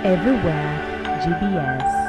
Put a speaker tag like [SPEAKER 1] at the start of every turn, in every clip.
[SPEAKER 1] Everywhere GBS.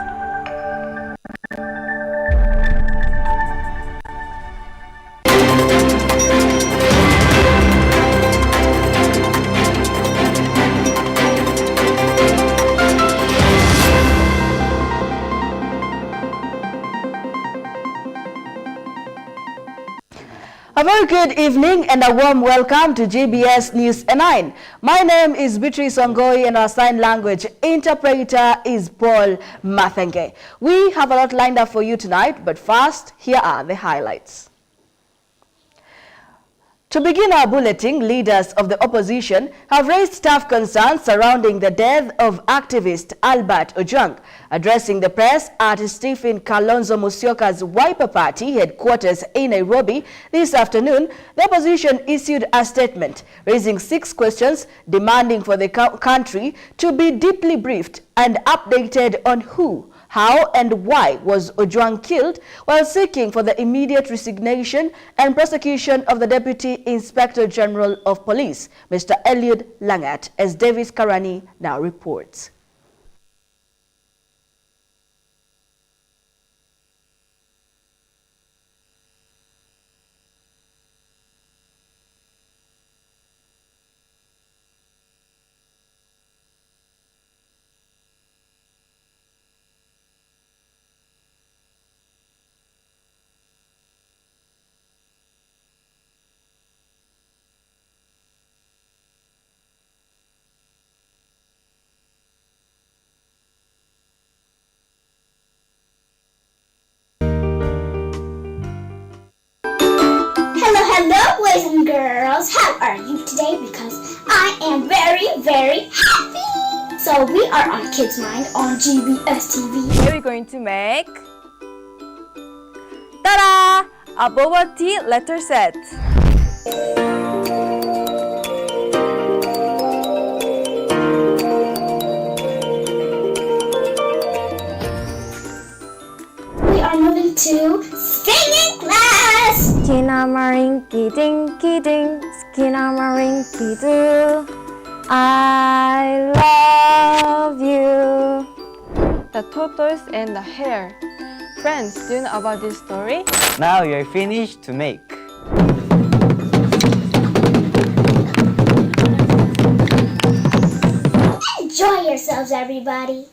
[SPEAKER 2] A very good evening and a warm welcome to GBS News 9. My name is Beatrice Ongoi and our sign language interpreter is Paul Mathenge. We have a lot lined up for you tonight, but first, here are the highlights. To begin our bulletin, leaders of the opposition have raised tough concerns surrounding the death of activist Albert Ojwang. Addressing the press at Stephen Kalonzo Musyoka's Wiper Party headquarters in Nairobi this afternoon, the opposition issued a statement raising 6 questions demanding for the country to be deeply briefed and updated on who, how and why was Ojwang killed, while seeking for the immediate resignation and prosecution of the Deputy Inspector General of Police, Mr. Eliud Langat, as Davis Karani now reports.
[SPEAKER 3] Hello boys and girls, how are you today? Because I am very, very happy! So we are on Kids Mind on GBS TV.
[SPEAKER 4] Here we're going to make ta-da! A boba tea letter set.
[SPEAKER 3] We are moving to singing class!
[SPEAKER 4] Skinamarinky dinky ding, skinamarinky doo. I love you. The tortoise and the hare. Friends, do you know about this story?
[SPEAKER 5] Now you're finished to make.
[SPEAKER 3] Enjoy yourselves, everybody!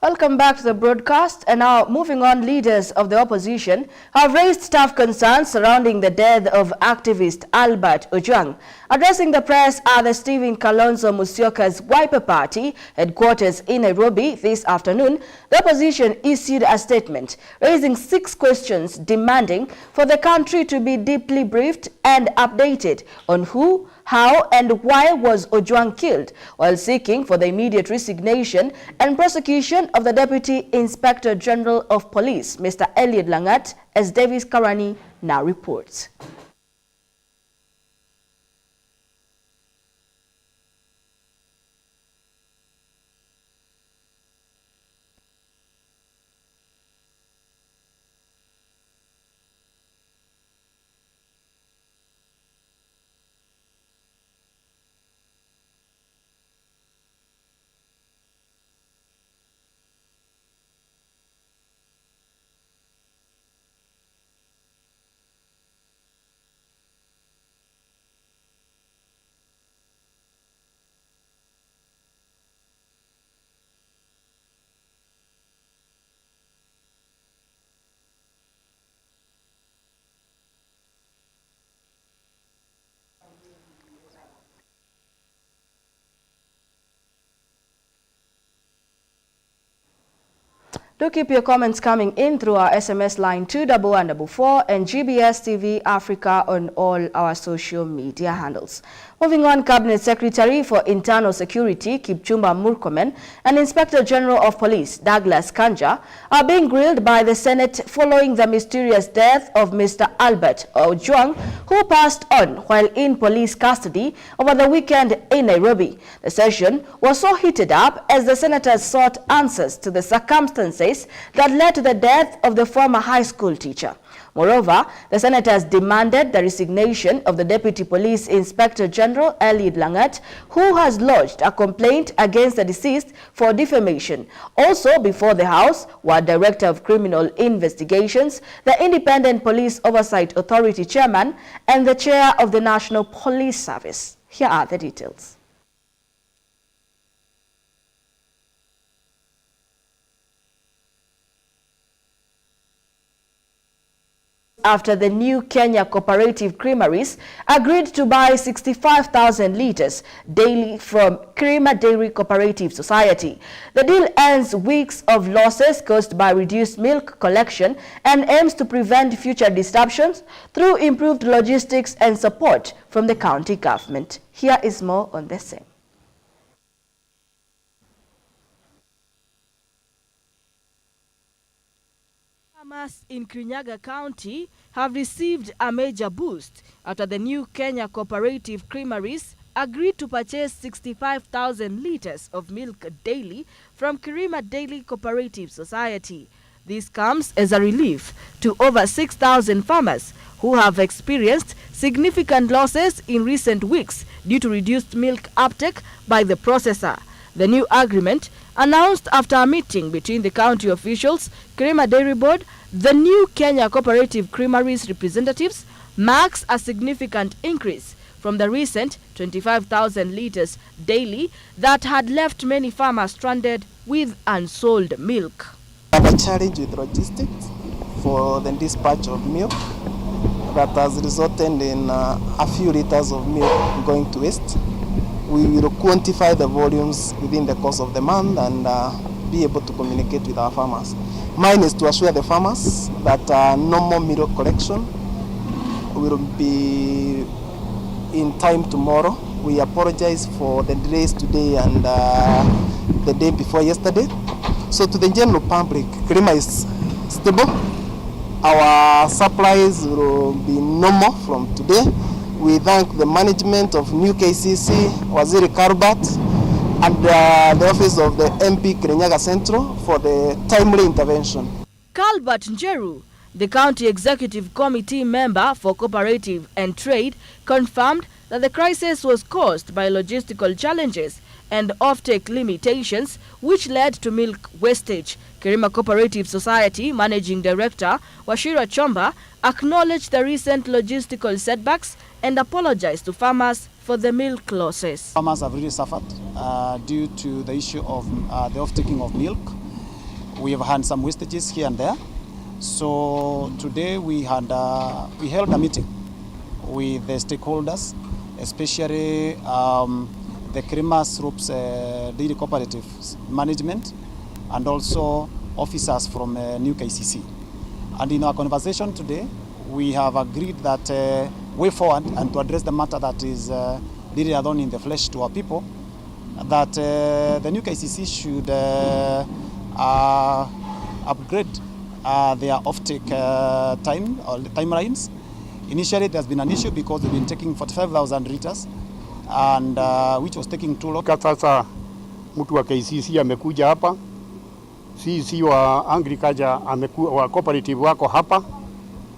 [SPEAKER 2] Welcome back to the broadcast. And now, moving on, leaders of the opposition have raised tough concerns surrounding the death of activist Albert Ojwang. Addressing the press at the Stephen Kalonzo Musyoka's Wiper Party headquarters in Nairobi this afternoon, the opposition issued a statement raising 6 questions demanding for the country to be deeply briefed and updated on who, how and why was Ojwang killed, while seeking for the immediate resignation and prosecution of the Deputy Inspector General of Police, Mr. Eliud Langat, as Davis Karani now reports. Do keep your comments coming in through our SMS line 21144 and GBS TV Africa on all our social media handles. Moving on, Cabinet Secretary for Internal Security Kipchumba Murkomen and Inspector General of Police Douglas Kanja are being grilled by the Senate following the mysterious death of Mr. Albert Ojwang, who passed on while in police custody over the weekend in Nairobi. The session was so heated up as the senators sought answers to the circumstances that led to the death of the former high school teacher. Moreover, the senators demanded the resignation of the Deputy Police Inspector General Eliud Langat, who has lodged a complaint against the deceased for defamation. Also before the House were Director of Criminal Investigations, the Independent Police Oversight Authority Chairman, and the Chair of the National Police Service. Here are the details. After the new Kenya Cooperative Creameries agreed to buy 65,000 litres daily from Kirima Dairy Cooperative Society. The deal ends weeks of losses caused by reduced milk collection and aims to prevent future disruptions through improved logistics and support from the county government. Here is more on the same. Farmers in Kirinyaga County have received a major boost after the new Kenya Cooperative Creameries agreed to purchase 65,000 litres of milk daily from Kirima Dairy Cooperative Society. This comes as a relief to over 6,000 farmers who have experienced significant losses in recent weeks due to reduced milk uptake by the processor. The new agreement, announced after a meeting between the county officials, Kirima Dairy Board, the new Kenya Cooperative Creameries representatives, marks a significant increase from the recent 25,000 litres daily that had left many farmers stranded with unsold milk.
[SPEAKER 1] We have a challenge with logistics for the dispatch of milk that has resulted in a few litres of milk going to waste. We will quantify the volumes within the course of the month and be able to communicate with our farmers. Mine is to assure the farmers that no more milk collection will be in time tomorrow. We apologize for the delays today and the day before yesterday. So to the general public, Kirima is stable. Our supplies will be normal from today. We thank the management of New KCC, Waziri Karbat, and the office of the MP Kirinyaga Central for the timely intervention.
[SPEAKER 2] Kalbat Njeru, the County Executive Committee member for Cooperative and Trade, confirmed that the crisis was caused by logistical challenges and offtake limitations, which led to milk wastage. Kirima Cooperative Society Managing Director Washira Chomba acknowledged the recent logistical setbacks and apologized to farmers for the milk losses.
[SPEAKER 6] Farmers have really suffered due to the issue of the off-taking of milk. We have had some wastages here and there. So today we held a meeting with the stakeholders, especially the Kirima Groups Dairy Cooperative Management and also officers from New KCC. And in our conversation today, we have agreed that way forward and to address the matter that is really adorned in the flesh to our people, that the New KCC should upgrade their offtake time or timelines. Initially, there's been an issue because they've been taking 45,000 liters, and which was taking too long.
[SPEAKER 7] Sasa mtu wa KCC amekuja hapa, sisi wa agriculture wa cooperative wako hapa.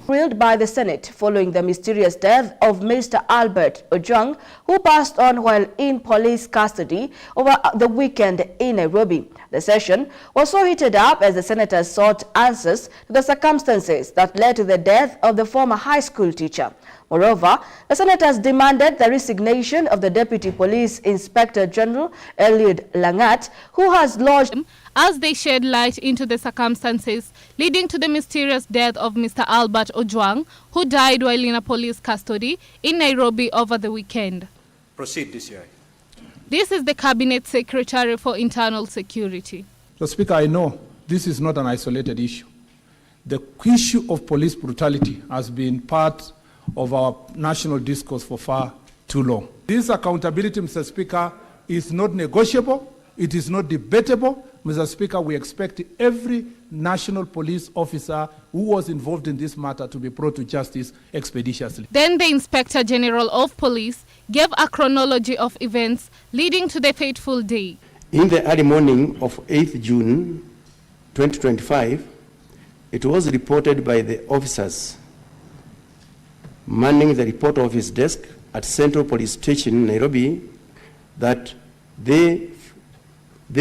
[SPEAKER 2] Grilled by the Senate following the mysterious death of Mr. Albert Ojwang, who passed on while in police custody over the weekend in Nairobi. The session was so heated up as the senators sought answers to the circumstances that led to the death of the former high school teacher. Moreover, the senators demanded the resignation of the Deputy Police Inspector General Eliud Langat, who has lodged
[SPEAKER 8] as they shed light into the circumstances leading to the mysterious death of Mr. Albert Ojwang, who died while in a police custody in Nairobi over the weekend.
[SPEAKER 9] Proceed, DCI.
[SPEAKER 8] This is the Cabinet Secretary for Internal Security.
[SPEAKER 10] So, Speaker, I know
[SPEAKER 9] this is not an isolated issue. The issue of police brutality has been part of our national discourse for far too long. This accountability, Mr. Speaker, is not negotiable. It is not debatable. Mr. Speaker, we expect every national police officer who was involved in this matter to be brought to justice expeditiously.
[SPEAKER 8] Then the Inspector General of Police gave a chronology of events leading to the fateful day.
[SPEAKER 10] In the early morning of 8th June 2025, it was reported by the officers manning the report office desk at Central Police Station, Nairobi, that they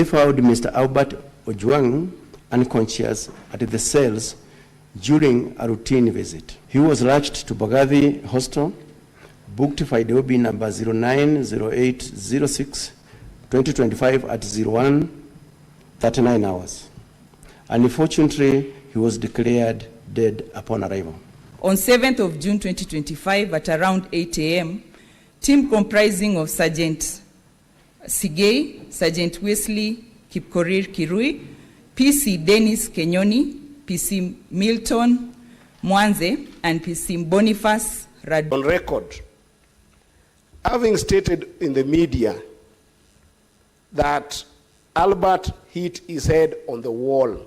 [SPEAKER 10] found Mr. Albert Ojwang unconscious at the cells during a routine visit. He was rushed to Bagathi Hostel, booked for IDOB number 090806 2025 at 01:39 hours. Unfortunately, he was declared dead upon arrival.
[SPEAKER 11] On 7th of June 2025 at around 8 a.m., team comprising of Sergeant Sigei, Sergeant Wesley Kipkorir Kirui, PC Dennis Kenyoni, PC Milton Mwanze, and PC Boniface Rad.
[SPEAKER 12] On record, having stated in the media that Albert hit his head on the wall,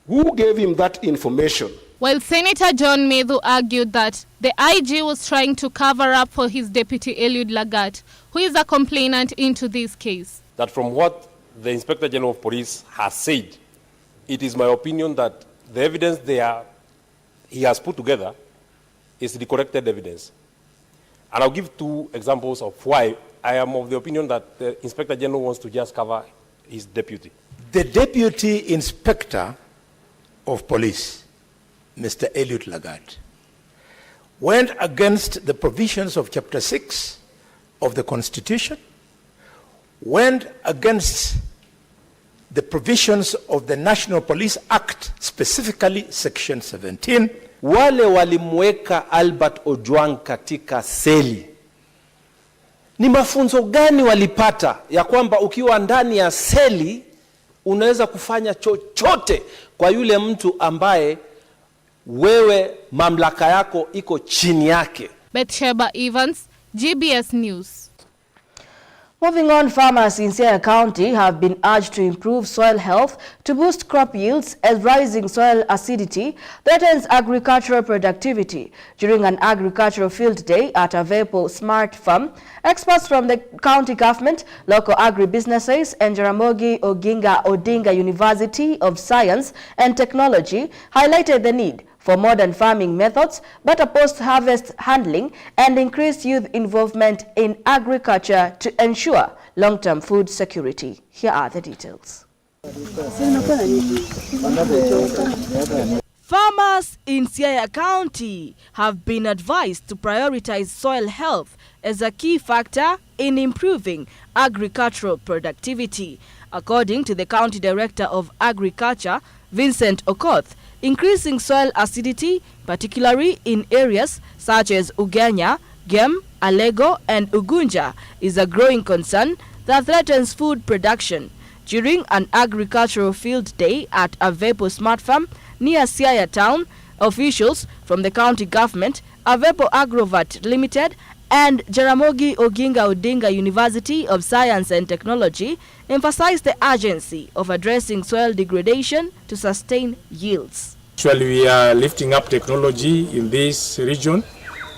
[SPEAKER 12] who gave him that information?
[SPEAKER 8] While Senator John Medhu argued that the IG was trying to cover up for his deputy Eliud Lagat, who is a complainant into this case.
[SPEAKER 13] That from what the Inspector General of Police has said, it is my opinion that the evidence he has put together is the corrected evidence. And I'll give two examples of why I am of the opinion that the Inspector General wants to just cover his deputy.
[SPEAKER 14] The Deputy Inspector of Police, Mr. Eliud Lagat, went against the provisions of Chapter 6 of the Constitution, went against the provisions of the National Police Act, specifically Section 17.
[SPEAKER 15] Wale walimweka Albert Ojwang katika seli, ni mafunzo gani walipata ya kwamba ukiwa ndani ya seli unaweza kufanya chochote kwa yule mtu ambaye wewe mamlaka yako iko chini yake?
[SPEAKER 8] Betsheba Evans, GBS News.
[SPEAKER 2] Moving on, farmers in Siaya County have been urged to improve soil health to boost crop yields as rising soil acidity threatens agricultural productivity. During an agricultural field day at Avepo Smart Farm, experts from the county government, local agribusinesses, and Jaramogi Oginga Odinga University of Science and Technology highlighted the need for modern farming methods, better post-harvest handling, and increased youth involvement in agriculture to ensure long-term food security. Here are the details. Farmers in Siaya County have been advised to prioritize soil health as a key factor in improving agricultural productivity. According to the County Director of Agriculture, Vincent Okoth, increasing soil acidity, particularly in areas such as Ugenya, Gem, Alego, and Ugunja, is a growing concern that threatens food production. During an agricultural field day at Avepo Smart Farm near Siaya Town, officials from the county government, Avepo Agrovat Limited, and Jaramogi Oginga Odinga University of Science and Technology emphasized the urgency of addressing soil degradation to sustain yields.
[SPEAKER 16] Actually, we are lifting up technology in this region.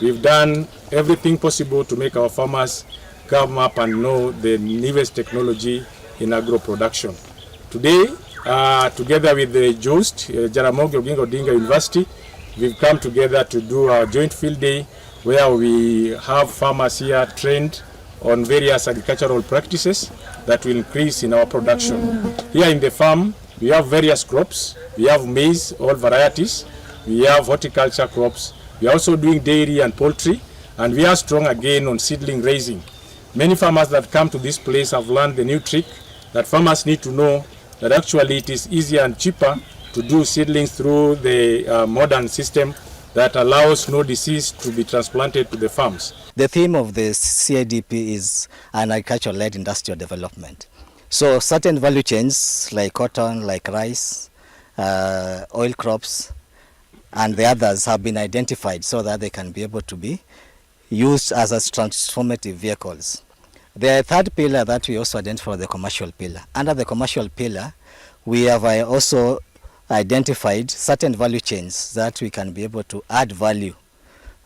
[SPEAKER 16] We've done everything possible to make our farmers come up and know the newest technology in agro production. Today, together with the JOST, Jaramogi Oginga Odinga University, we've come together to do our joint field day where we have farmers here trained on various agricultural practices that will increase in our production. Here in the farm, we have various crops. We have maize, all varieties. We have horticulture crops. We are also doing dairy and poultry, and we are strong again on seedling raising. Many farmers that come to this place have learned the new trick that farmers need to know that actually it is easier and cheaper to do seedlings through the modern system that allows no disease to be transplanted to the farms.
[SPEAKER 17] The theme of the CIDP is an agriculture-led industrial development. So certain value chains like cotton, like rice, oil crops, and the others have been identified so that they can be able to be used as transformative vehicles. The third pillar that we also identify the commercial pillar. Under the commercial pillar, we have also identified certain value chains that we can be able to add value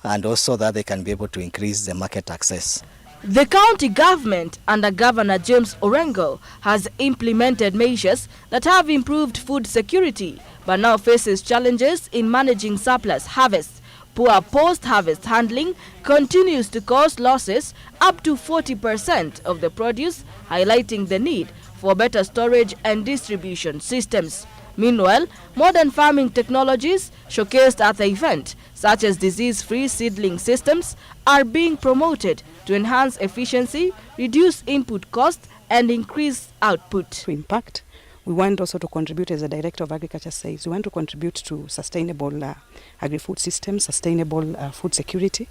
[SPEAKER 17] and also that they can be able to increase the market access.
[SPEAKER 2] The county government under Governor James Orengo has implemented measures that have improved food security but now faces challenges in managing surplus harvest. Poor post-harvest handling continues to cause losses up to 40% of the produce, highlighting the need for better storage and distribution systems. Meanwhile, modern farming technologies showcased at the event, such as disease-free seedling systems, are being promoted to enhance efficiency, reduce input costs, and increase output.
[SPEAKER 18] To impact, we want also to contribute, as the Director of Agriculture says, we want to contribute to sustainable agri-food systems, sustainable food security.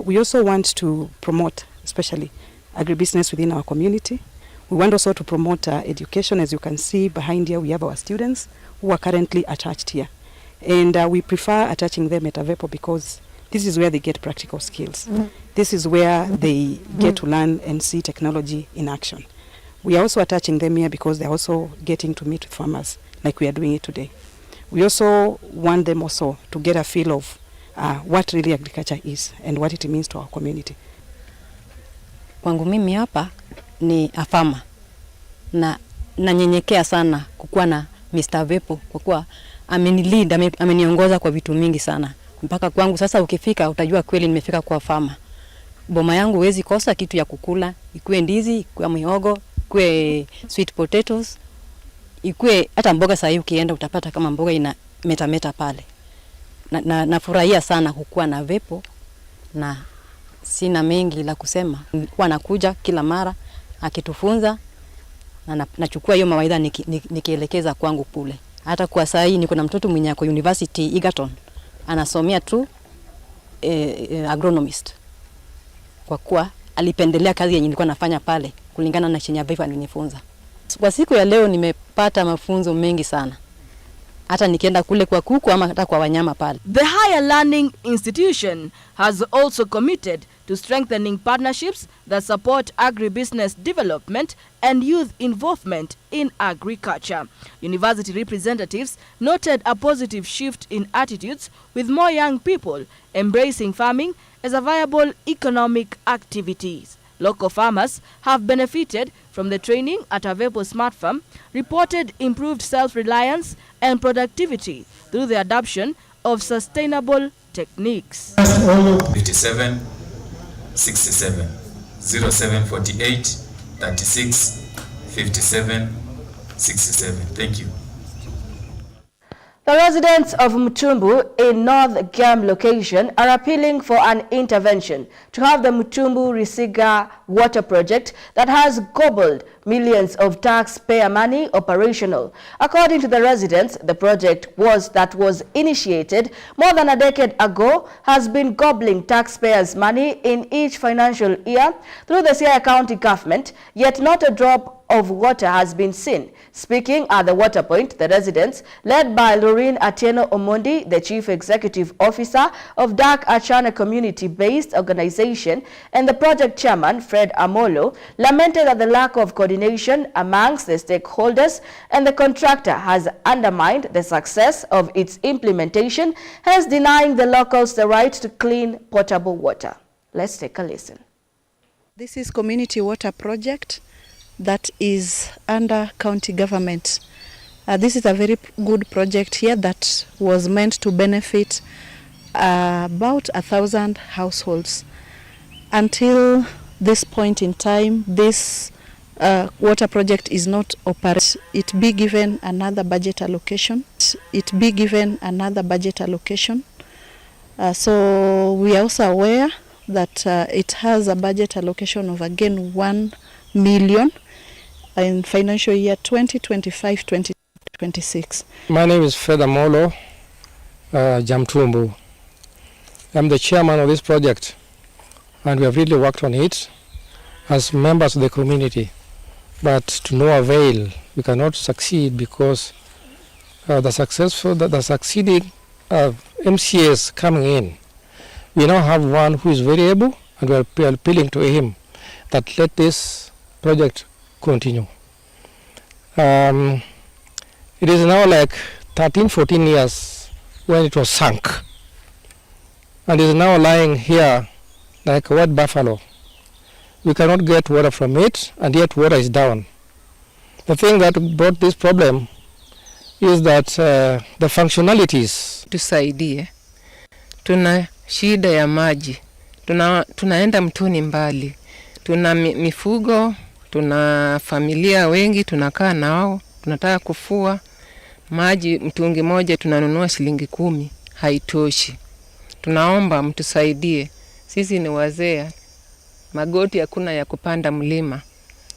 [SPEAKER 18] We also want to promote, especially agribusiness within our community. We want also to promote education. As you can see behind here, we have our students who are currently attached here. And we prefer attaching them at Avepo because this is where they get practical skills. This is where they get to learn and see technology in action. We are also attaching them here because they're also getting to meet with farmers like we are doing it today. We also want them also to get a feel of what really agriculture is and what it means to our community.
[SPEAKER 19] Kwangu mimi hapa ni afama na nanyenyekea sana kukuwa na Mr. Avepo kwa kuwa amenilead, ameniongoza kwa vitu mingi sana. Mpaka kwangu sasa ukifika utajua kweli nimefika kwa farmer. Boma yangu huwezi kosa kitu ya kukula, ikuwe ndizi, ikuwe mihogo, ikuwe sweet potatoes, ikuwe hata mboga sasa hivi ukienda utapata kama mboga ina meta pale. Nafurahia sana kukuwa na Avepo na sina mengi la kusema. Nilikuwa nakuja kila mara akitufunza na nachukua hiyo mawaidha nikielekeza kwangu kule. Hata kwa saa hii niko na mtoto mwenye ako University Egerton anasomea tu agronomist. Kwa kuwa alipendelea kazi yenye nilikuwa nafanya pale kulingana na chenye Avepo alinifunza. Kwa siku ya leo nimepata mafunzo mengi sana. Hata nikienda kule kwa kuku ama hata kwa wanyama pale.
[SPEAKER 2] The Higher Learning Institution has also committed to strengthening partnerships that support agribusiness development and youth involvement in agriculture. University representatives noted a positive shift in attitudes, with more young people embracing farming as a viable economic activities. Local farmers have benefited from the training at Avepo Smart Farm, reported improved self-reliance and productivity through the adoption of sustainable techniques.
[SPEAKER 20] 57 67 0748 36 57 67. Thank you.
[SPEAKER 2] The residents of Mutumbu in North Gam location are appealing for an intervention to have the Mutumbu-Risiga water project that has gobbled millions of taxpayer money operational. According to the residents, the project that was initiated more than a decade ago has been gobbling taxpayers' money in each financial year through the Siaya County government, yet not a drop of water has been seen. Speaking at the water point, the residents, led by Lorraine Atieno Omondi, the Chief Executive Officer of Dak Achana community-based organization, and the project chairman, Fred Amolo, lamented that the lack of coordination amongst the stakeholders and the contractor has undermined the success of its implementation, hence denying the locals the right to clean potable water. Let's take a listen.
[SPEAKER 21] This is community water project that is under county government. This is a very good project here that was meant to benefit about 1,000 households. Until this point in time, this water project is not operating. It be given another budget allocation. So we are also aware that it has a budget allocation of again 1 million in financial year 2025-2026.
[SPEAKER 22] My name is Fred Amolo Jamtumbu. I'm the chairman of this project, and we have really worked on it as members of the community. but to no avail. We cannot succeed because the succeeding MCAs coming in, we now have one who is very able, and we are appealing to him that let this project continue. It is now like 13, 14 years when it was sunk, and is now lying here like a wet buffalo. We cannot get water from it, and yet water is down. The thing that brought this problem is that the functionalities.
[SPEAKER 4] Tusaidie, tuna shida ya maji, tunaenda mtoni mbali, tuna mifugo, tuna familia wengi, tunakaa nao, tunataka kufua maji. Mtungi moja tunanunua shilingi 10, haitoshi. Tunaomba mtusaidie, sisi ni wazee, magoti hakuna ya kupanda mlima.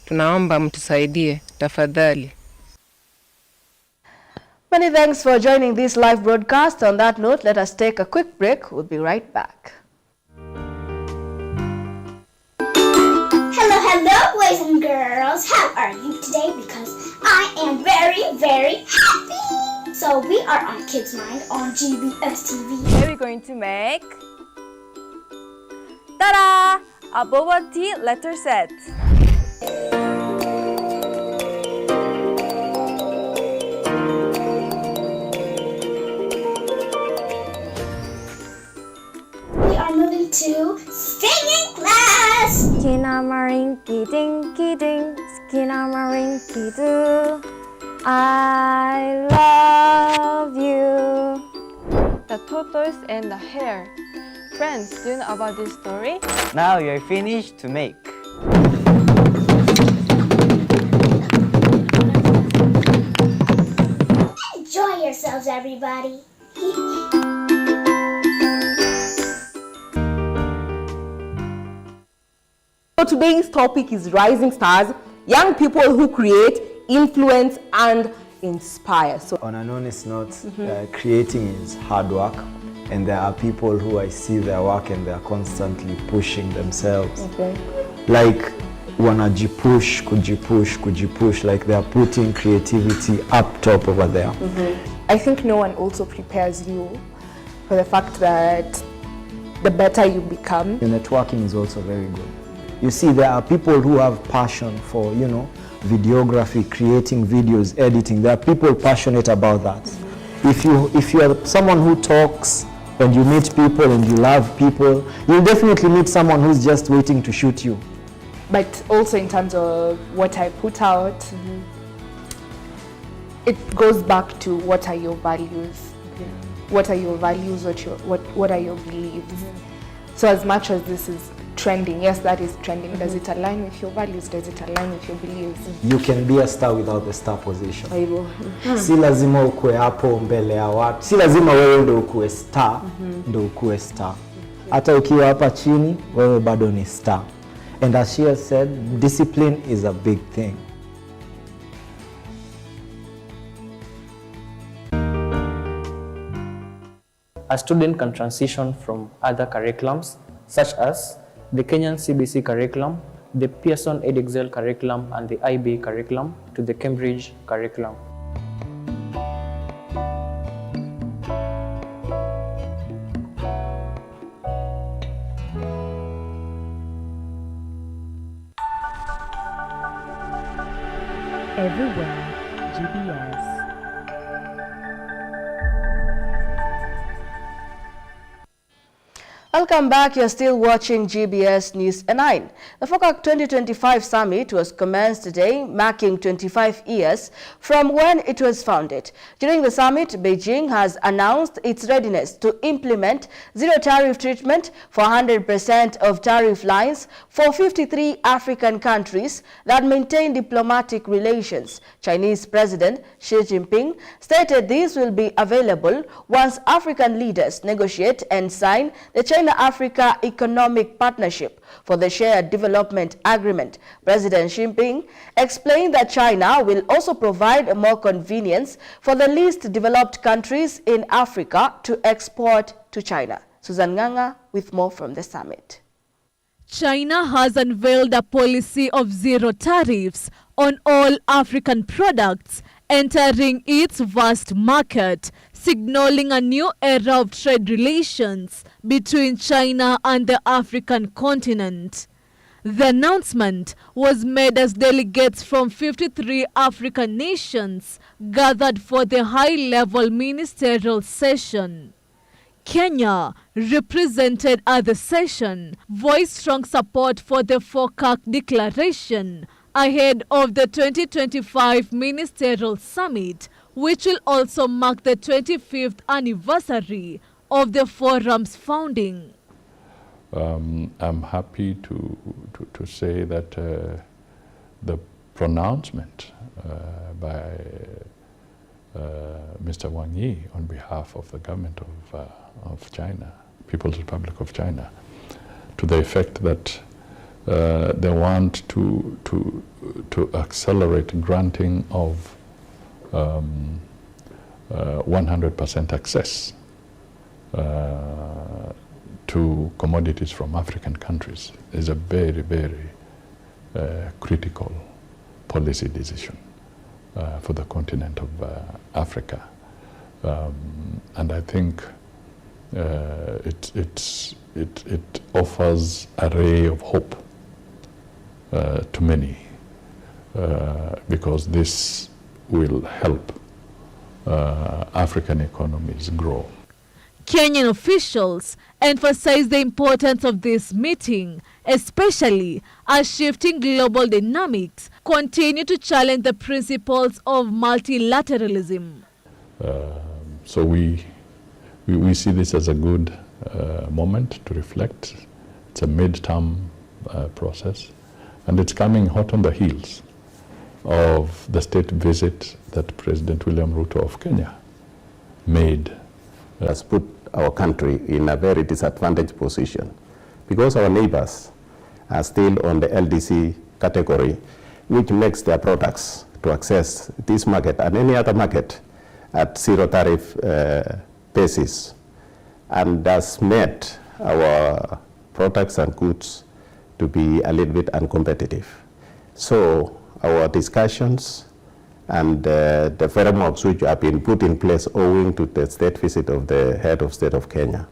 [SPEAKER 4] Tunaomba mtusaidie tafadhali.
[SPEAKER 2] Many thanks for joining this live broadcast. On that note, let us take a quick break. We'll be right back.
[SPEAKER 3] Hello, hello, boys and girls. How are you today? Because I am very, very happy. So we are on Kids Mind on GBS TV.
[SPEAKER 5] Today we're going to make ta-da! A boba tea letter set.
[SPEAKER 3] We are moving to singing class.
[SPEAKER 5] Skinamarinky dinky ding, skinamarinky doo. I love you.
[SPEAKER 23] The tortoise and the hare. Friends, do you know about this story?
[SPEAKER 24] Now you're finished to make.
[SPEAKER 3] Enjoy yourselves, everybody.
[SPEAKER 25] So today's topic is Rising Stars, young people who create, influence and inspire. So
[SPEAKER 26] on an honest note, creating is hard work, and there are people who I see their work and they're constantly pushing themselves.
[SPEAKER 25] Okay.
[SPEAKER 26] Like wanajipush, kujipush, like they're putting creativity up top over there.
[SPEAKER 27] I think no one also prepares you for the fact that the better you become.
[SPEAKER 26] The networking is also very good. You see, there are people who have passion for, you know, videography, creating videos, editing. There are people passionate about that. If you are someone who talks and you meet people and you love people, you'll definitely meet someone who's just waiting to shoot you.
[SPEAKER 27] But also in terms of what I put out, it goes back to what are your values? What are your values? What are your beliefs? So as much as this is trending, yes, that is trending. Does it align with your values? Does it align with your beliefs?
[SPEAKER 26] You can be a star without the star position.
[SPEAKER 27] Mm.
[SPEAKER 26] Si lazima ukue hapo mbele ya watu. Si lazima wewe ndo ukue star, ndo ukue star. Hata ukiwa hapa chini, wewe bado ni star. And as she has said, discipline is a big thing.
[SPEAKER 28] A student can transition from other curriculums, such as the Kenyan CBC curriculum, the Pearson Edexcel curriculum, and the IB curriculum, to the Cambridge curriculum.
[SPEAKER 29] Everywhere, GBS.
[SPEAKER 2] Welcome back. You're still watching GBS News 9. The FOCAC 2025 Summit was commenced today, marking 25 years from when it was founded. During the summit, Beijing has announced its readiness to implement zero-tariff treatment for 100% of tariff lines for 53 African countries that maintain diplomatic relations. Chinese President Xi Jinping stated this will be available once African leaders negotiate and sign the China-Africa Economic Partnership for the Shared Development Agreement. President Xi Jinping explained that China will also provide more convenience for the least developed countries in Africa to export to China. Susan Nganga with more from the summit.
[SPEAKER 1] China has unveiled a policy of zero tariffs on all African products entering its vast market, signaling a new era of trade relations between China and the African continent. The announcement was made as delegates from 53 African nations gathered for the high-level ministerial session. Kenya, represented at the session, voiced strong support for the FOCAC declaration ahead of the 2025 Ministerial Summit, which will also mark the 25th anniversary of the forum's founding.
[SPEAKER 6] I'm happy to say that the pronouncement by Mr. Wang Yi on behalf of the government of China, People's Republic of China, to the effect that they want to accelerate granting of 100% access to commodities from African countries is a very, very critical policy decision for the continent of Africa. And I think it offers a ray of hope to many because this will help African economies grow.
[SPEAKER 1] Kenyan officials emphasize the importance of this meeting, especially as shifting global dynamics continue to challenge the principles of multilateralism.
[SPEAKER 6] So we see this as a good moment to reflect. It's a mid-term process, and it's coming hot on the heels of the state visit that President William Ruto of Kenya made.
[SPEAKER 7] Has put our country in a very disadvantaged position because our neighbors are still on the LDC category, which makes their products to access this market and any other market at zero tariff basis, and has made our products and goods to be a little bit uncompetitive. So our discussions and the frameworks which have been put in place owing to the state visit of the head of state of Kenya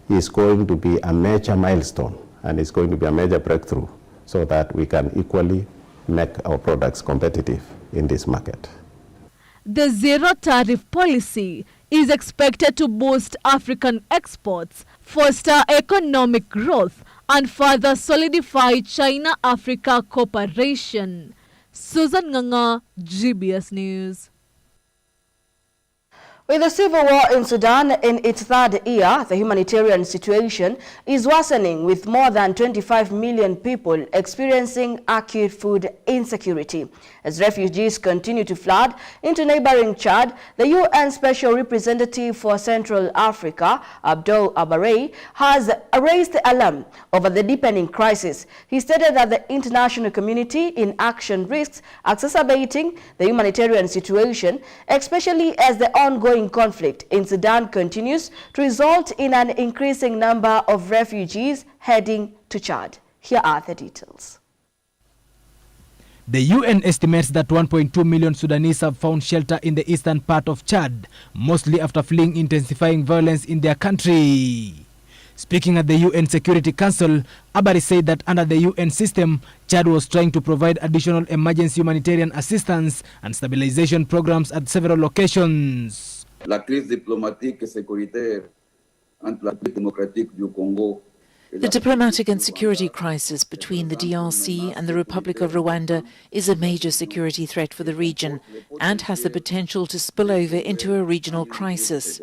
[SPEAKER 7] is going to be a major milestone, and it's going to be a major breakthrough so that we can equally make our products competitive in this market.
[SPEAKER 1] The zero tariff policy is expected to boost African exports, foster economic growth, and further solidify China-Africa cooperation. Susan Nganga, GBS News.
[SPEAKER 2] With the civil war in Sudan in its third year, the humanitarian situation is worsening, with more than 25 million people experiencing acute food insecurity. As refugees continue to flood into neighboring Chad, the UN Special Representative for Central Africa, Abdul Abarei, has raised alarm over the deepening crisis. He stated that the international community in action risks exacerbating the humanitarian situation, especially as the ongoing conflict in Sudan continues to result in an increasing number of refugees heading to Chad. Here are the details.
[SPEAKER 9] The UN estimates that 1.2 million Sudanese have found shelter in the eastern part of Chad, mostly after fleeing intensifying violence in their country. Speaking at the UN Security Council, Abari said that under the UN system, Chad was trying to provide additional emergency humanitarian assistance and stabilization programs at several locations.
[SPEAKER 10] La crise diplomatique et sécuritaire entre la République démocratique du Congo.
[SPEAKER 11] The diplomatic and security crisis between the DRC and the Republic of Rwanda is a major security threat for the region and has the potential to spill over into a regional crisis.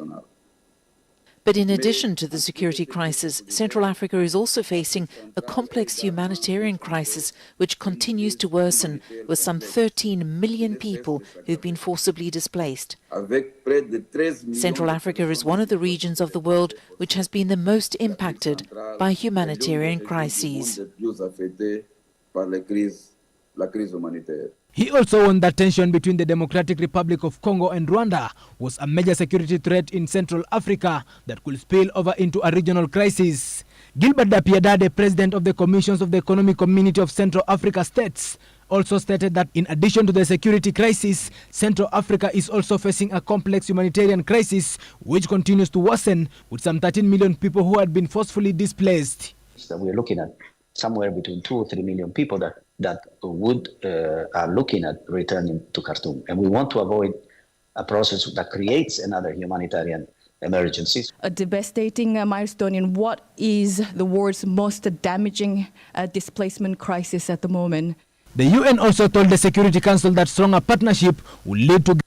[SPEAKER 11] But in addition to the security crisis, Central Africa is also facing a complex humanitarian crisis which continues to worsen, with some 13 million people who've been forcibly displaced. Central Africa is one of the regions of the world which has been the most impacted by humanitarian crises.
[SPEAKER 9] He also warned that tension between the Democratic Republic of Congo and Rwanda was a major security threat in Central Africa that could spill over into a regional crisis. Gilbert Dapiadade, president of the Commissions of the Economic Community of Central Africa States, also stated that in addition to the security crisis, Central Africa is also facing a complex humanitarian crisis which continues to worsen, with some 13 million people who had been forcefully displaced.
[SPEAKER 8] So we're looking at somewhere between 2 or 3 million people that are looking at returning to Khartoum. And we want to avoid a process that creates another humanitarian emergency.
[SPEAKER 12] A devastating milestone in what is the world's most damaging displacement crisis at the moment.
[SPEAKER 9] The UN also told the Security Council that stronger partnership will lead to...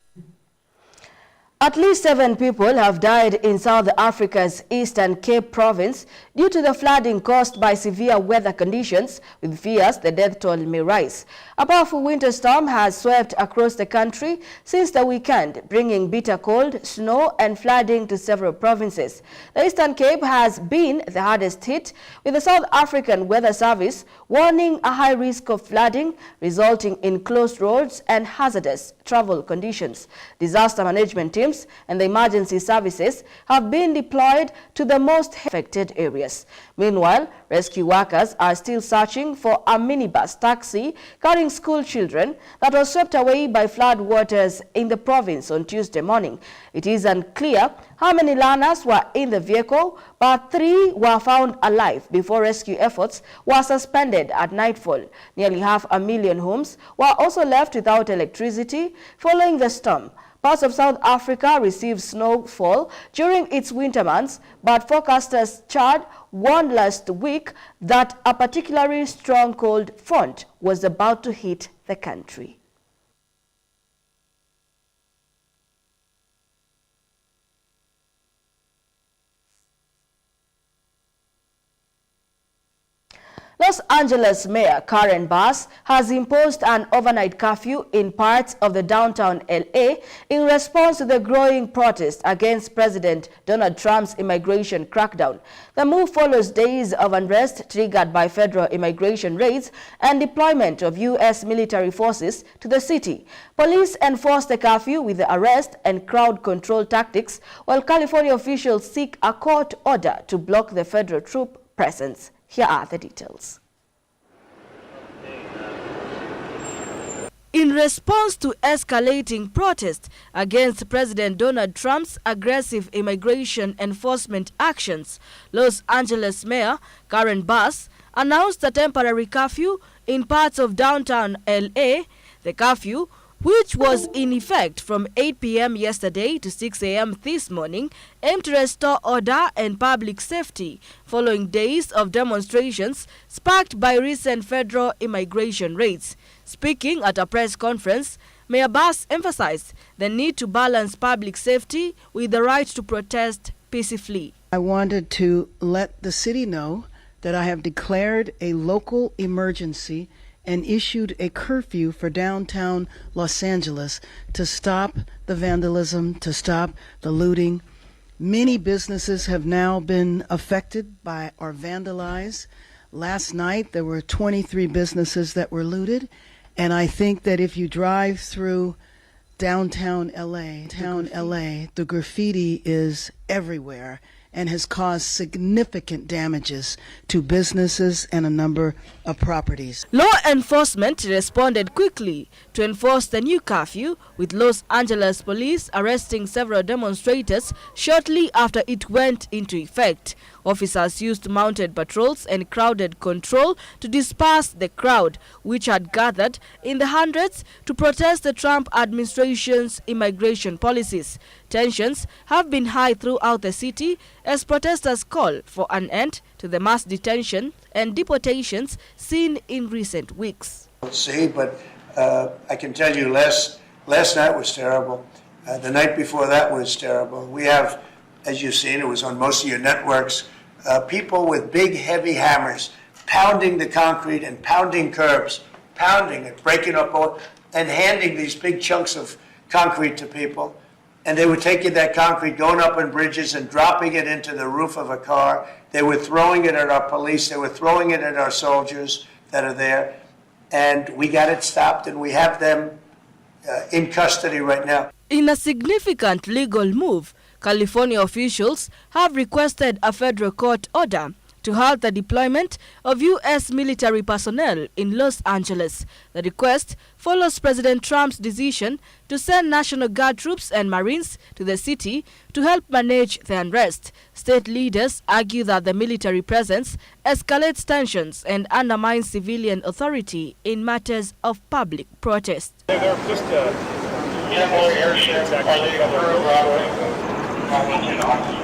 [SPEAKER 2] At least 7 people have died in South Africa's Eastern Cape province due to the flooding caused by severe weather conditions, with fears the death toll may rise. A powerful winter storm has swept across the country since the weekend, bringing bitter cold, snow and flooding to several provinces. The Eastern Cape has been the hardest hit, with the South African Weather Service warning a high risk of flooding, resulting in closed roads and hazardous travel conditions. Disaster management teams and the emergency services have been deployed to the most affected areas. Meanwhile, rescue workers are still searching for a minibus taxi carrying school children that was swept away by flood waters in the province on Tuesday morning. It is unclear how many learners were in the vehicle, but 3 were found alive before rescue efforts were suspended at nightfall. Nearly 500,000 homes were also left without electricity following the storm. Parts of South Africa received snowfall during its winter months, but forecasters Chad warned last week that a particularly strong cold front was about to hit the country. Los Angeles Mayor Karen Bass has imposed an overnight curfew in parts of the downtown LA in response to the growing protest against President Donald Trump's immigration crackdown. The move follows days of unrest triggered by federal immigration raids and deployment of U.S. military forces to the city. Police enforced the curfew with the arrest and crowd control tactics, while California officials seek a court order to block the federal troop presence. Here are the details. In response to escalating protests against President Donald Trump's aggressive immigration enforcement actions, Los Angeles Mayor Karen Bass announced a temporary curfew in parts of downtown LA. The curfew, which was in effect from 8 p.m. yesterday to 6 a.m. this morning, aimed to restore order and public safety following days of demonstrations sparked by recent federal immigration raids. Speaking at a press conference, Mayor Bass emphasized the need to balance public safety with the right to protest peacefully.
[SPEAKER 13] I wanted to let the city know that I have declared a local emergency and issued a curfew for downtown Los Angeles to stop the vandalism, to stop the looting. Many businesses have now been affected by or vandalized. Last night there were 23 businesses that were looted, and I think that if you drive through downtown LA, the graffiti is everywhere and has caused significant damages to businesses and a number of properties.
[SPEAKER 2] Law enforcement responded quickly to enforce the new curfew, with Los Angeles police arresting several demonstrators shortly after it went into effect. Officers used mounted patrols and crowd control to disperse the crowd, which had gathered in the hundreds to protest the Trump administration's immigration policies. Tensions have been high throughout the city as protesters call for an end to the mass detention and deportations seen in recent weeks.
[SPEAKER 14] See, but I can tell you last night was terrible. The night before that was terrible. We have, as you've seen, it was on most of your networks, people with big, heavy hammers pounding the concrete and pounding curbs, pounding it, breaking up all, and handing these big chunks of concrete to people. And they were taking that concrete, going up on bridges and dropping it into the roof of a car. They were throwing it at our police. They were throwing it at our soldiers that are there. And we got it stopped, and we have them in custody right now.
[SPEAKER 2] In a significant legal move, California officials have requested a federal court order to halt the deployment of U.S. military personnel in Los Angeles. The request follows President Trump's decision to send National Guard troops and Marines to the city to help manage the unrest. State leaders argue that the military presence escalates tensions and undermines civilian authority in matters of public protest.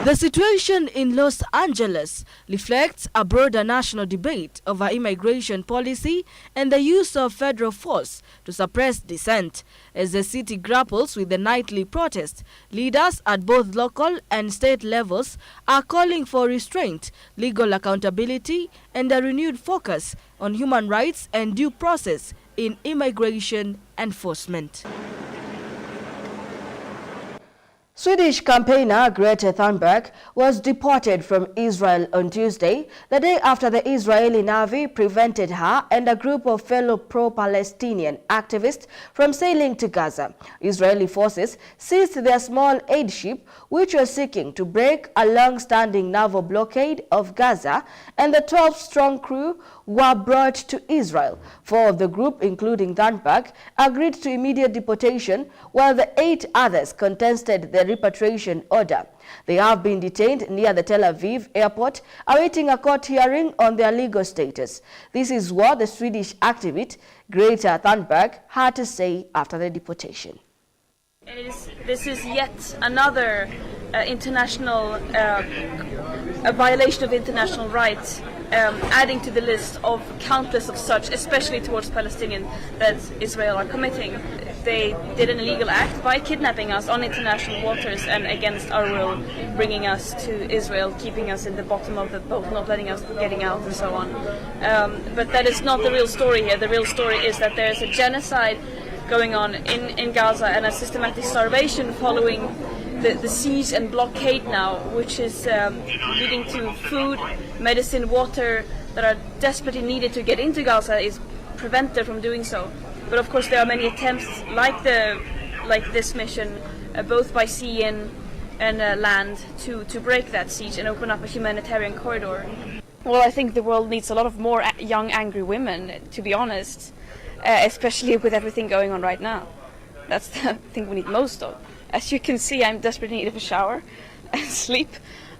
[SPEAKER 2] The situation in Los Angeles reflects a broader national debate over immigration policy and the use of federal force to suppress dissent. As the city grapples with the nightly protest, leaders at both local and state levels are calling for restraint, legal accountability, and a renewed focus on human rights and due process in immigration enforcement. Swedish campaigner Greta Thunberg was deported from Israel on Tuesday, the day after the Israeli Navy prevented her and a group of fellow pro-Palestinian activists from sailing to Gaza. Israeli forces seized their small aid ship, which was seeking to break a long-standing naval blockade of Gaza, and the 12-strong crew were brought to Israel. 4 of the group, including Thunberg, agreed to immediate deportation, while the 8 others contested the repatriation order. They have been detained near the Tel Aviv airport, awaiting a court hearing on their legal status. This is what the Swedish activist Greta Thunberg had to say after the deportation.
[SPEAKER 4] This is yet another international a violation of international rights, adding to the list of countless of such, especially towards Palestinians, that Israel are committing. They did an illegal act by kidnapping us on international waters and against our will, bringing us to Israel, keeping us in the bottom of the boat, not letting us getting out, and so on. But that is not the real story here. The real story is that there is a genocide going on in Gaza and a systematic starvation following the siege and blockade now, which is leading to food, medicine, water that are desperately needed to get into Gaza is prevented from doing so. But of course there are many attempts like this mission, both by sea and land, to break that siege and open up a humanitarian corridor. Well, I think the world needs a lot of more young, angry women, to be honest, especially with everything going on right now. That's the thing we need most of. As you can see, I'm desperately in need of a shower and sleep.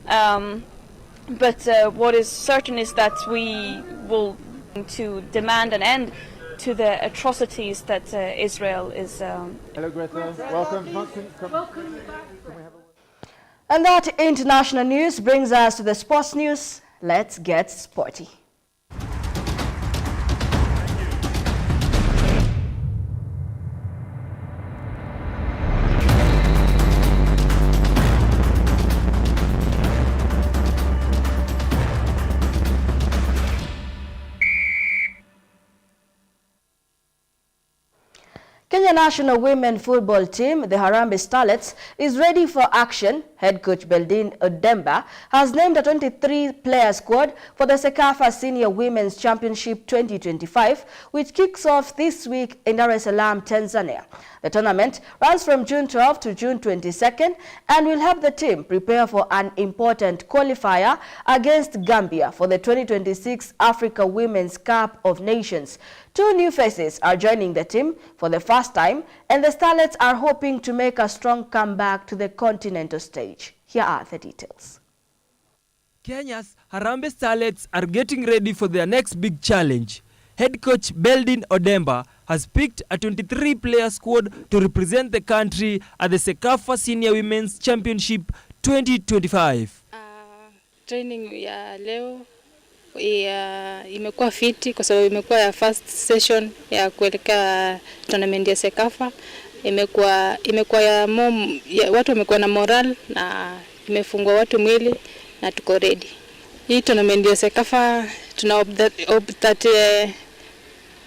[SPEAKER 4] But what is certain is that we will to demand an end to the atrocities that Israel is.
[SPEAKER 15] Hello, Greta. Welcome.
[SPEAKER 2] And that international news brings us to the sports news. Let's get sporty. Kenya national women football team, the Harambee Starlets, is ready for action. Head coach Beldin Odemba has named a 23-player squad for the CECAFA Senior Women's Championship 2025, which kicks off this week in Dar es Salaam, Tanzania. The tournament runs from June 12 to June 22nd and will help the team prepare for an important qualifier against Gambia for the 2026 Africa Women's Cup of Nations. 2 new faces are joining the team for the first time, and the Starlets are hoping to make a strong comeback to the continental stage. Here are the details.
[SPEAKER 16] Kenya's Harambee Starlets are getting ready for their next big challenge. Head coach Beldin Odemba has picked a 23-player squad to represent the country at the CECAFA Senior Women's Championship 2025.
[SPEAKER 17] Training ya leo imekuwa fiti kwa sababu imekuwa ya first session ya kuelekea tournament ya CECAFA. Imekuwa ya watu wamekuwa na moral na imefungwa watu mwili na tuko ready. Hii tournament ya CECAFA tuna hope that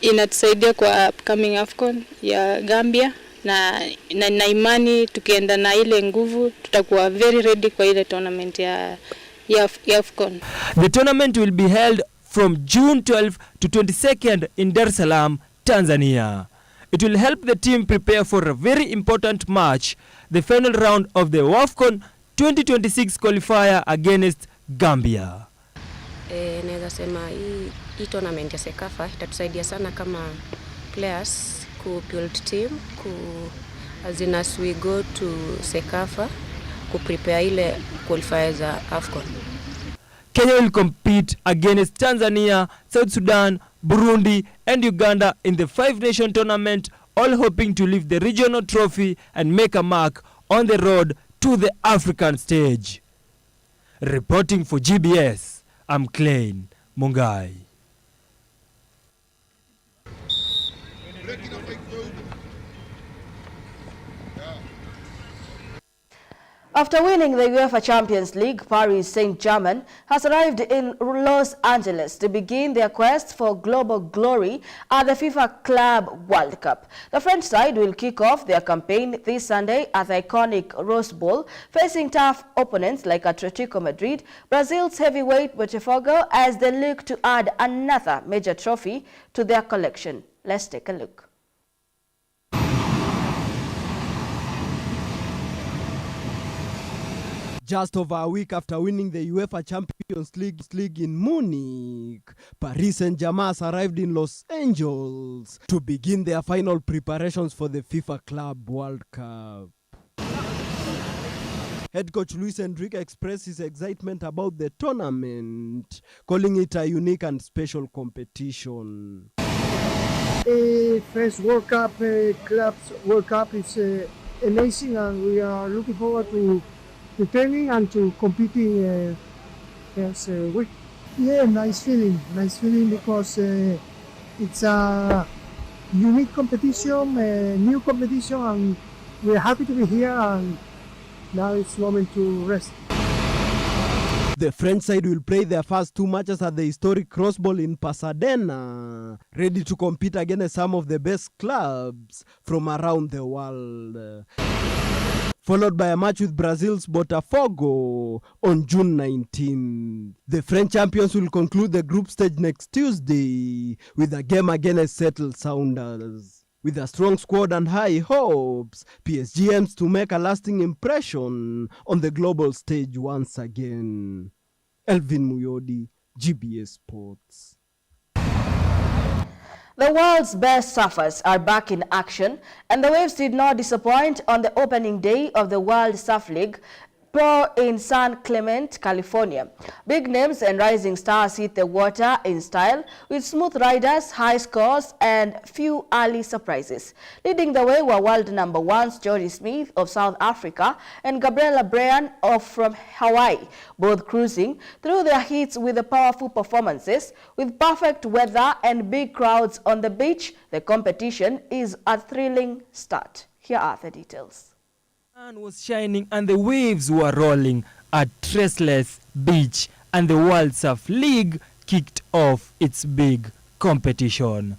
[SPEAKER 17] inatusaidia kwa upcoming AFCON ya Gambia na imani tukienda na ile nguvu tutakuwa very ready kwa ile tournament ya AFCON.
[SPEAKER 16] The tournament will be held from June 12 to 22nd in Dar es Salaam, Tanzania. It will help the team prepare for a very important match, the final round of the AFCON 2026 qualifier against Gambia.
[SPEAKER 3] Naweza sema hii tournament ya Sekafa itatusaidia sana kama players ku build team, as we go to Sekafa ku prepare ile qualifiers za AFCON.
[SPEAKER 16] Kenya will compete against Tanzania, South Sudan, Burundi and Uganda in the five-nation tournament, all hoping to lift the regional trophy and make a mark on the road to the African stage. Reporting for GBS, I'm Klein Mungai.
[SPEAKER 2] After winning the UEFA Champions League, Paris Saint-Germain has arrived in Los Angeles to begin their quest for global glory at the FIFA Club World Cup. The French side will kick off their campaign this Sunday at the iconic Rose Bowl, facing tough opponents like Atletico Madrid, Brazil's heavyweight Botafogo, as they look to add another major trophy to their collection. Let's take a look.
[SPEAKER 5] Just over a week after winning the UEFA Champions League in Munich, Paris Saint-Germain has arrived in Los Angeles to begin their final preparations for the FIFA Club World Cup. Head coach Luis Enrique expressed his excitement about the tournament, calling it a unique and special competition.
[SPEAKER 18] First World Cup, Clubs World Cup is amazing, and we are looking forward to returning and to competing as week. Yeah, nice feeling because it's a unique competition, a new competition, and we're happy to be here, and now it's moment to rest.
[SPEAKER 5] The French side will play their first two matches at the historic Rose Bowl in Pasadena, ready to compete against some of the best clubs from around the world. Followed by a match with Brazil's Botafogo on June 19. The French champions will conclude the group stage next Tuesday with a game against Seattle Sounders. With a strong squad and high hopes, PSG aims to make a lasting impression on the global stage once again. Elvin Muyodi, GBS Sports.
[SPEAKER 2] The world's best surfers are back in action, and the waves did not disappoint on the opening day of the World Surf League Pro in San Clemente, California. Big names and rising stars hit the water in style, with smooth riders, high scores, and few early surprises. Leading the way were world number ones Jody Smith of South Africa and Gabriela Bryan from Hawaii, both cruising through their heats with the powerful performances. With perfect weather and big crowds on the beach, the competition is a thrilling start. Here are the details.
[SPEAKER 16] The sun was shining and the waves were rolling at Treseless Beach, and the World Surf League kicked off its big competition.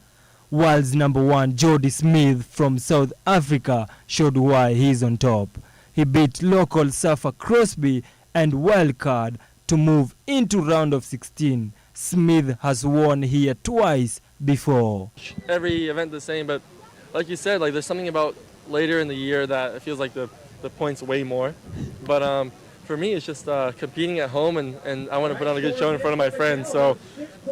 [SPEAKER 16] World's number one Jody Smith from South Africa showed why he's on top. He beat local surfer Crosby and wildcard to move into round of 16. Smith has won here twice before.
[SPEAKER 19] Every event the same, but like you said, like there's something about later in the year that it feels like the points way more. But for me, it's just competing at home, and I want to put on a good show in front of my friends. So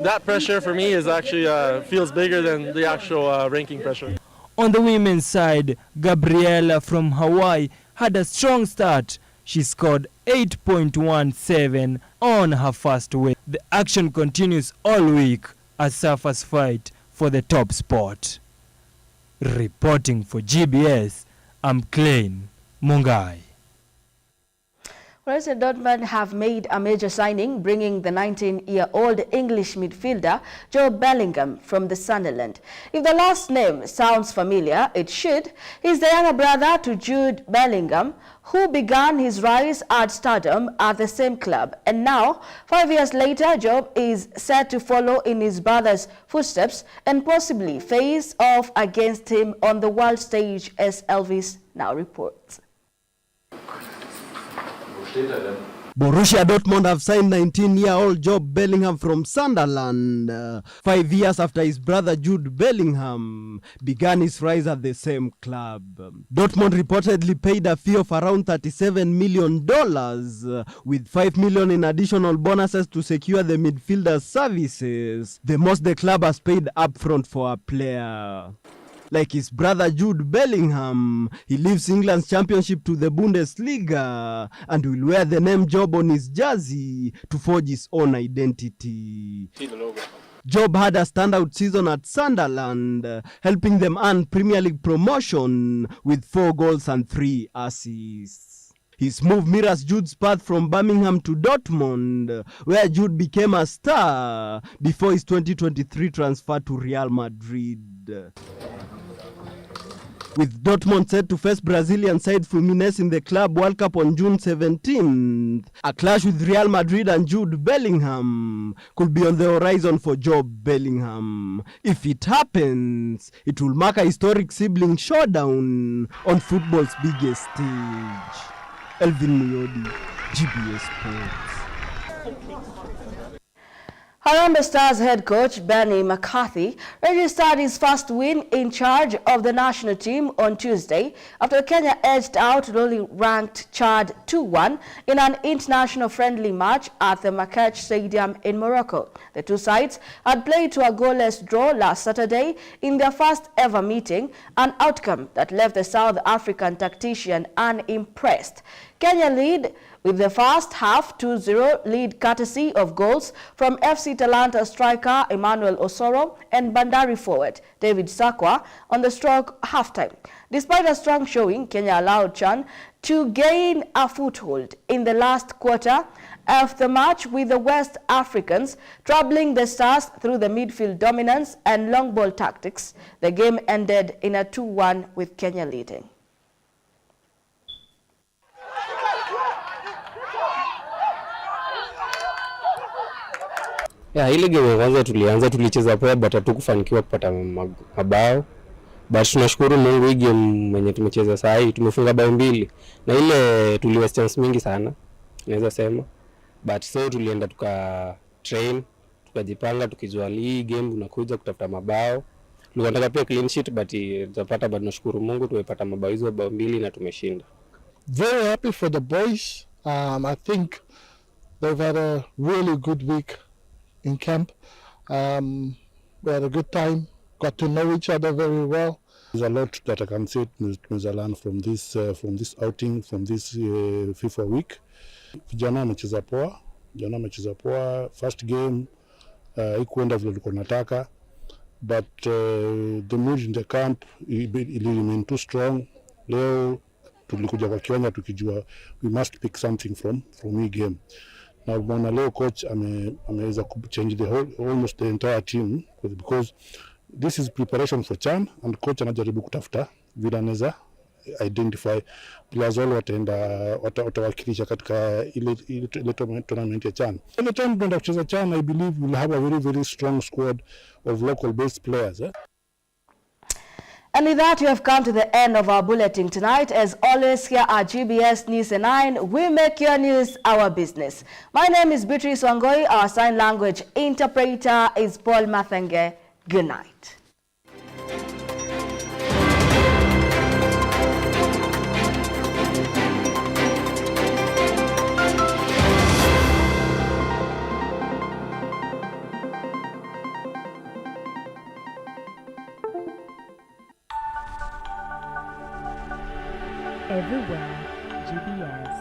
[SPEAKER 19] that pressure for me is actually feels bigger than the actual ranking pressure.
[SPEAKER 16] On the women's side, Gabriela from Hawaii had a strong start. She scored 8.17 on her first wave. The action continues all week as surfers fight for the top spot. Reporting for GBS, I'm Klein Mungai.
[SPEAKER 2] Borussia Dortmund have made a major signing, bringing the 19-year-old English midfielder Joe Bellingham from the Sunderland. If the last name sounds familiar, it should. He's the younger brother to Jude Bellingham, who began his rise at stardom at the same club. And now, 5 years later, Joe is set to follow in his brother's footsteps and possibly face off against him on the world stage, as Elvis now reports.
[SPEAKER 5] Borussia Dortmund have signed 19-year-old Job Bellingham from Sunderland 5 years after his brother Jude Bellingham began his rise at the same club. Dortmund reportedly paid a fee of around $37 million with $5 million in additional bonuses to secure the midfielder's services, the most the club has paid upfront for a player. Like his brother Jude Bellingham, he leaves England's championship to the Bundesliga and will wear the name Job on his jersey to forge his own identity. Job had a standout season at Sunderland, helping them earn Premier League promotion with 4 goals and 3 assists. His move mirrors Jude's path from Birmingham to Dortmund, where Jude became a star before his 2023 transfer to Real Madrid. With Dortmund set to face Brazilian side Fluminense in the Club World Cup on June 17th, a clash with Real Madrid and Jude Bellingham could be on the horizon for Job Bellingham. If it happens, it will mark a historic sibling showdown on football's biggest stage. Elvin Muyodi, GBS Sports.
[SPEAKER 2] Harambee Stars head coach Benny McCarthy registered his first win in charge of the national team on Tuesday after Kenya edged out lowly ranked Chad 2-1 in an international friendly match at the Makech Stadium in Morocco. The two sides had played to a goalless draw last Saturday in their first ever meeting, an outcome that left the South African tactician unimpressed. Kenya lead with the first half 2-0 lead courtesy of goals from FC Talanta striker Emmanuel Osoro and Bandari forward David Sakwa on the stroke halftime. Despite a strong showing, Kenya allowed Chan to gain a foothold in the last quarter of the match, with the West Africans troubling the Stars through the midfield dominance and long ball tactics. The game ended in a 2-1 with Kenya leading.
[SPEAKER 20] Ile game kwanza tulicheza poa but hatukufanikiwa kupata mabao. But tunashukuru Mungu, hii game mwenye tumecheza saa hii tumefunga bao 2 na ile tuliwaste chance mingi sana naweza sema. But so tulienda train, tukajipanga, tukijua hii game unakuja kutafuta mabao. Tunataka pia clean sheet but tutapata, but tunashukuru Mungu tumepata mabao hizo bao 2 na tumeshinda.
[SPEAKER 18] Very happy for the boys. I think they've had a really good week in camp. We had a good time, got to know each other very well.
[SPEAKER 21] There's a lot that I can say to learn from this outing, from this FIFA week. Vijana wamecheza poa. First game ikuenda vile tulikuwa tunataka, but the mood in the camp it remain too strong. Leo tulikuja kwa kiwanja tukijua we must pick something from hii game. Now bwana, leo coach ameweza change almost the entire team because this is preparation for CHAN, and coach anajaribu kutafuta vile anaweza identify players wale watawakilisha katika ile tournament ya CHAN. Anytime tunaenda kucheza CHAN, I believe we'll have a very, very strong squad of local based players.
[SPEAKER 2] And with that, we have come to the end of our bulletin tonight. As always, here at GBS News 9, we make your news our business. My name is Beatrice Wangoi. Our sign language interpreter is Paul Mathenge. Good night.
[SPEAKER 29] Everywhere, GBS.